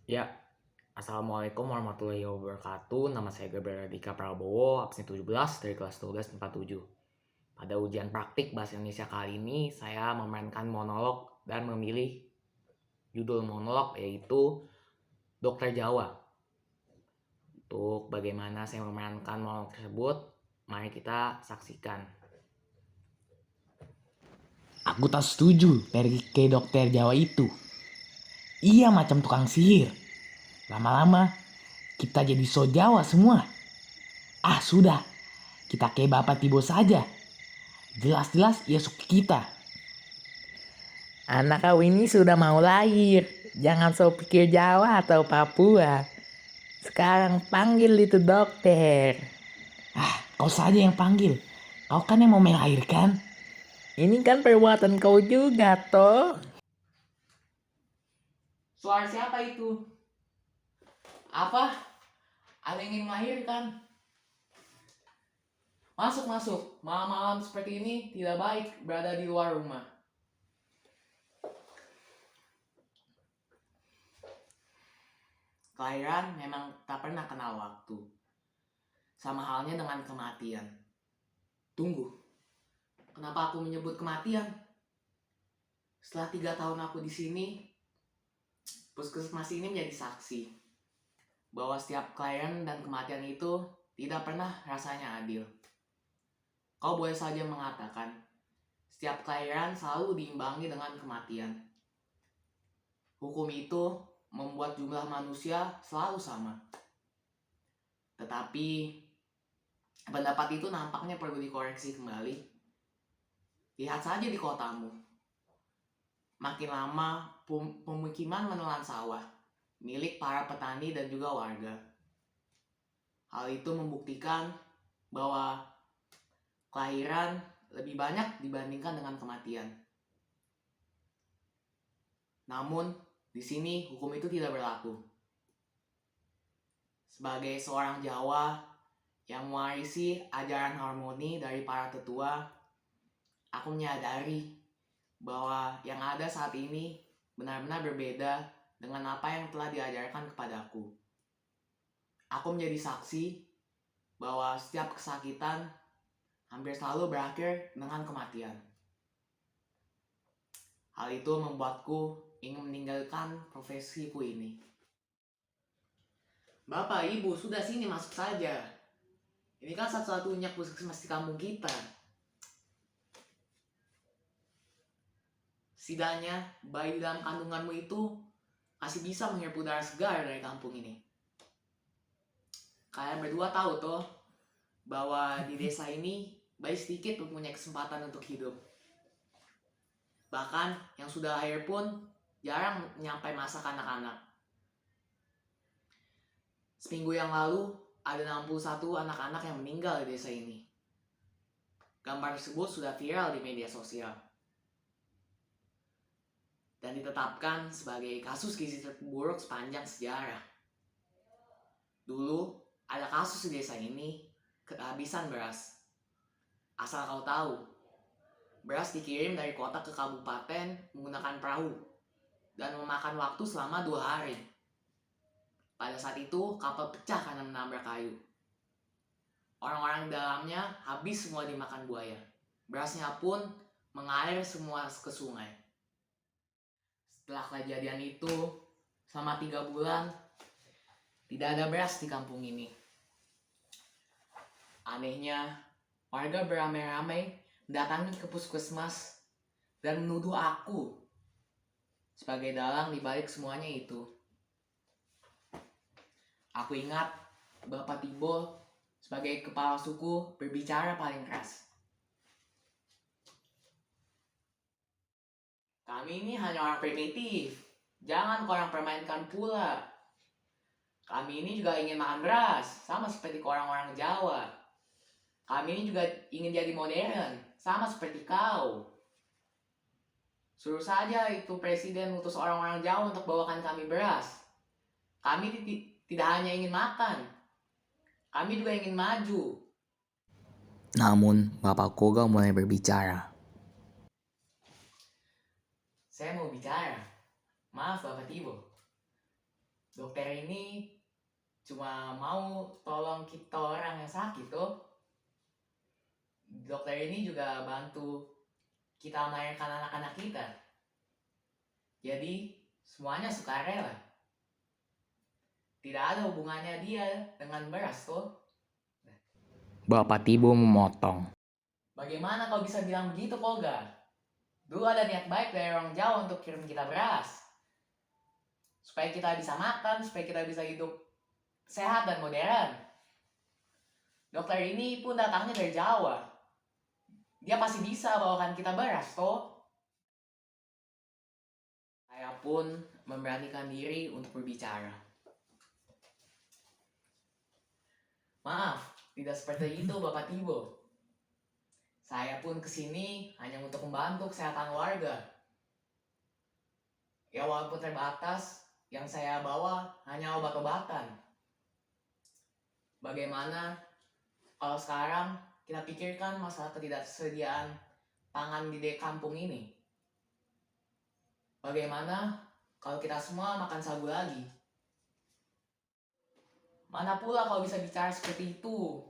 Ya, Assalamualaikum warahmatullahi wabarakatuh. Nama saya Gabriel Dika Prabowo, absen 17 dari kelas 1247. Pada ujian praktik Bahasa Indonesia kali ini, saya memainkan monolog dan memilih judul monolog yaitu Dokter Jawa. Untuk bagaimana saya memainkan monolog tersebut, mari kita saksikan. Aku tak setuju pergi ke dokter Jawa itu. Ia macam tukang sihir. Lama-lama kita jadi so Jawa semua. Ah sudah, kita ke Bapak Tibo saja. Jelas-jelas ia suka kita. Anak kau ini sudah mau lahir. Jangan so pikir Jawa atau Papua. Sekarang panggil itu dokter. Ah, kau saja yang panggil. Kau kan yang mau melahirkan. Ini kan perbuatan kau juga, toh. Suara siapa itu? Apa? Ada yang ingin melahirkan? Masuk, masuk. Malam-malam seperti ini tidak baik berada di luar rumah. Kelahiran memang tak pernah kenal waktu. Sama halnya dengan kematian. Tunggu, kenapa aku menyebut kematian? Setelah 3 tahun aku di sini, puskesmas ini menjadi saksi bahwa setiap kelahiran dan kematian itu tidak pernah rasanya adil. Kau boleh saja mengatakan, setiap kelahiran selalu diimbangi dengan kematian. Hukum itu membuat jumlah manusia selalu sama. Tetapi pendapat itu nampaknya perlu dikoreksi kembali. Lihat saja di kotamu. Makin lama pemukiman menelan sawah milik para petani dan juga warga. Hal itu membuktikan bahwa kelahiran lebih banyak dibandingkan dengan kematian. Namun, di sini hukum itu tidak berlaku. Sebagai seorang Jawa yang mewarisi ajaran harmoni dari para tetua, aku menyadari bahwa yang ada saat ini benar-benar berbeda dengan apa yang telah diajarkan kepadaku. Aku menjadi saksi bahwa setiap kesakitan hampir selalu berakhir dengan kematian. Hal itu membuatku ingin meninggalkan profesiku ini. Bapak, Ibu, sudah sini masuk saja. Ini kan satu-satunya puskesmas di kampung kita. Setidaknya bayi dalam kandunganmu itu masih bisa menghirup udara segar dari kampung ini. Kalian berdua tahu toh bahwa di desa ini bayi sedikit mempunyai kesempatan untuk hidup. Bahkan yang sudah lahir pun jarang menyampai masa kanak-kanak. Seminggu yang lalu ada 61 anak-anak yang meninggal di desa ini. Gambar tersebut sudah viral di media sosial dan ditetapkan sebagai kasus gizi terburuk sepanjang sejarah. Dulu ada kasus di desa ini kehabisan beras. Asal kau tahu, beras dikirim dari kota ke kabupaten menggunakan perahu dan memakan waktu selama 2 hari. Pada saat itu kapal pecah karena menabrak kayu. Orang-orang di dalamnya habis semua dimakan buaya. Berasnya pun mengalir semua ke sungai. Setelah kejadian itu, selama 3 bulan, tidak ada beras di kampung ini. Anehnya, warga beramai-ramai mendatangi ke puskesmas dan menuduh aku sebagai dalang di balik semuanya itu. Aku ingat Bapak Tibo sebagai kepala suku berbicara paling keras. Kami ini hanya orang primitif. Jangan korang permainkan pula. Kami ini juga ingin makan beras, sama seperti orang-orang Jawa. Kami ini juga ingin jadi modern, sama seperti kau. Suruh saja itu presiden utus orang-orang Jawa untuk bawakan kami beras. Kami tidak hanya ingin makan, kami juga ingin maju. Namun, Bapak Koga mulai berbicara. Saya mau bicara. Maaf Bapak Tibo. Dokter ini cuma mau tolong kita orang yang sakit tuh. Dokter ini juga bantu kita melahirkan anak-anak kita. Jadi semuanya sukarela. Tidak ada hubungannya dia dengan beras tuh. Bapak Tibo memotong. Bagaimana kau bisa bilang begitu, Koga? Dulu ada niat baik dari orang Jawa untuk kirim kita beras. Supaya kita bisa makan, supaya kita bisa hidup sehat dan modern. Dokter ini pun datangnya dari Jawa. Dia pasti bisa bawakan kita beras, toh. Saya pun memberanikan diri untuk berbicara. Maaf, tidak seperti itu Bapak Tibo. Saya pun kesini hanya untuk membantu kesehatan warga. Ya walaupun terbatas, yang saya bawa hanya obat-obatan. Bagaimana kalau sekarang kita pikirkan masalah ketidaksediaan pangan di kampung ini? Bagaimana kalau kita semua makan sagu lagi? Mana pula kau bisa bicara seperti itu?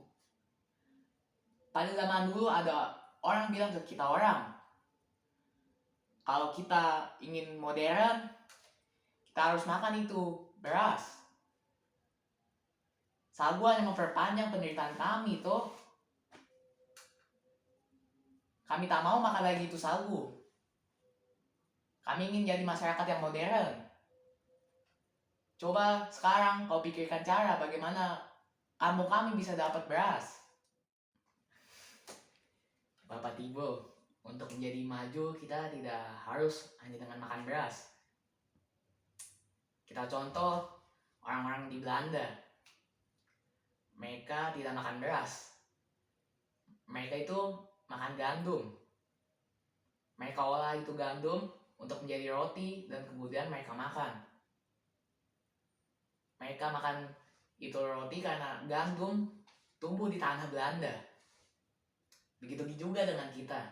Pada zaman dulu ada orang bilang ke kita orang, kalau kita ingin modern, kita harus makan itu beras. Sagu hanya memperpanjang penderitaan kami tuh. Kami tak mau makan lagi itu sagu. Kami ingin jadi masyarakat yang modern. Coba sekarang kau pikirkan cara bagaimana kampung kami bisa dapat beras. Bapak Tibo, untuk menjadi maju kita tidak harus hanya dengan makan beras. Kita contoh orang-orang di Belanda. Mereka tidak makan beras. Mereka itu makan gandum. Mereka olah itu gandum untuk menjadi roti dan kemudian mereka makan. Mereka makan itu roti karena gandum tumbuh di tanah Belanda. Begitu juga dengan kita.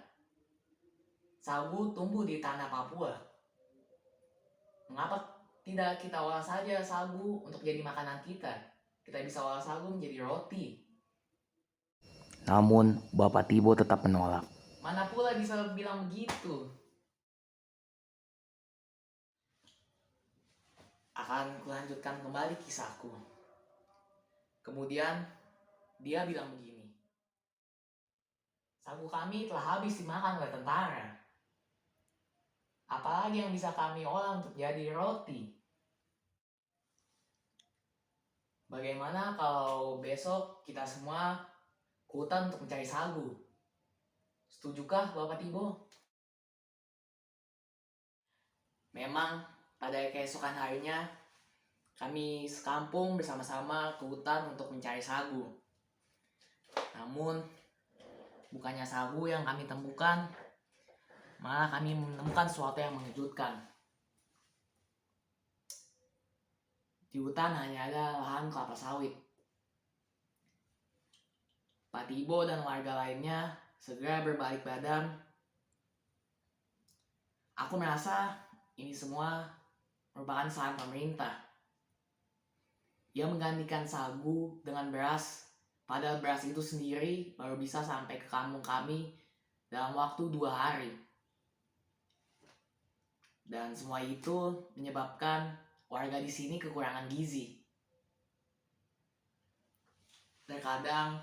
Sagu tumbuh di tanah Papua. Mengapa tidak kita olah saja sagu untuk jadi makanan kita? Kita bisa olah sagu menjadi roti. Namun Bapak Tibo tetap menolak. Mana pula bisa bilang begitu? Akan kulanjutkan kembali kisahku. Kemudian dia bilang begini. Sagu kami telah habis dimakan oleh tentara. Apalagi yang bisa kami olah untuk jadi roti? Bagaimana kalau besok kita semua ke hutan untuk mencari sagu? Setujukah Bapak Tibo? Memang pada keesokan harinya kami sekampung bersama-sama ke hutan untuk mencari sagu. Namun bukannya sagu yang kami temukan, malah kami menemukan sesuatu yang mengejutkan. Di hutan hanya ada lahan kelapa sawit. Pak Tibo dan warga lainnya segera berbalik badan. Aku merasa ini semua merupakan saran pemerintah. Ia menggantikan sagu dengan beras, padahal beras itu sendiri baru bisa sampai ke kampung kami dalam waktu 2 hari. Dan semua itu menyebabkan warga di sini kekurangan gizi. Terkadang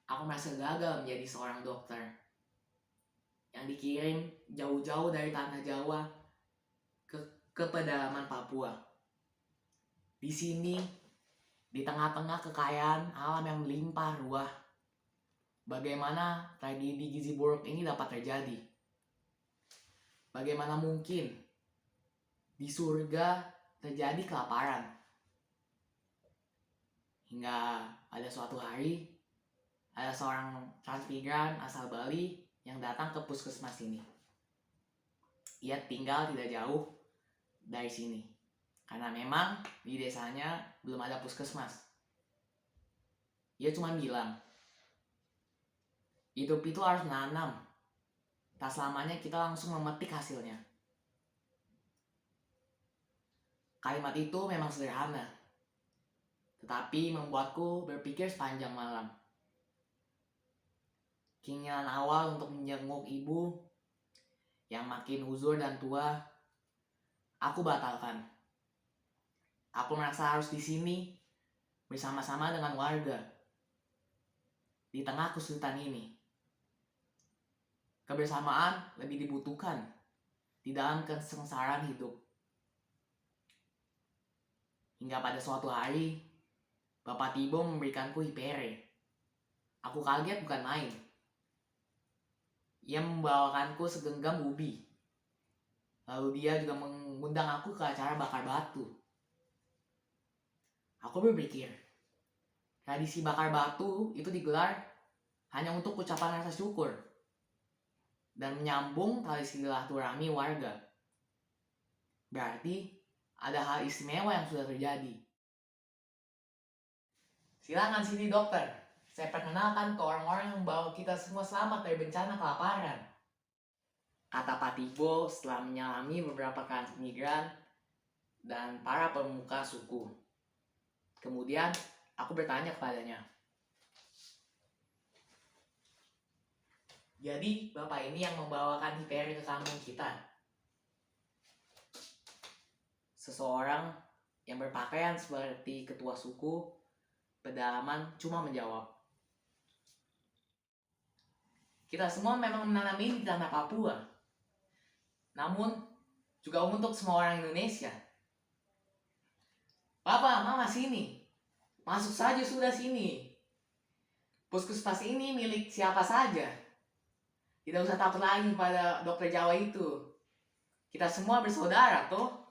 aku merasa gagal menjadi seorang dokter yang dikirim jauh-jauh dari tanah Jawa ke pedalaman Papua. Di sini, di tengah-tengah kekayaan alam yang melimpah ruah, bagaimana tragedi gizi buruk ini dapat terjadi? Bagaimana mungkin di surga terjadi kelaparan? Hingga pada suatu hari, ada seorang transmigran asal Bali yang datang ke puskesmas ini. Ia tinggal tidak jauh dari sini, karena memang di desanya belum ada puskesmas. Ia cuma bilang, hidup itu harus menanam. Tak selamanya kita langsung memetik hasilnya. Kalimat itu memang sederhana, tetapi membuatku berpikir sepanjang malam. Keinginan awal untuk menjenguk ibu yang makin uzur dan tua, aku batalkan. Aku merasa harus di sini bersama-sama dengan warga di tengah kesulitan ini. Kebersamaan lebih dibutuhkan di dalam kesengsaraan hidup. Hingga pada suatu hari, Bapak Tibo memberikanku hipere. Aku kaget bukan main. Ia membawakanku segenggam ubi. Lalu dia juga mengundang aku ke acara bakar batu. Aku berpikir, tradisi bakar batu itu digelar hanya untuk ucapan rasa syukur dan menyambung tali silaturahmi warga. Berarti ada hal istimewa yang sudah terjadi. Silakan sini dokter, saya perkenalkan ke orang-orang yang membawa kita semua selamat dari bencana kelaparan. Kata Pak Tibo setelah menyalami beberapa kalangan imigran dan para pemuka suku. Kemudian aku bertanya kepadanya, jadi bapak ini yang membawakan hiperi ke kampung kita? Seseorang yang berpakaian seperti ketua suku pedalaman cuma menjawab, kita semua memang menanam ini di tanah Papua. Namun juga untuk semua orang Indonesia. Papa, Mama sini. Masuk saja sudah sini. Puskesmas ini milik siapa saja. Tidak usah takut lagi pada dokter Jawa itu. Kita semua bersaudara, toh.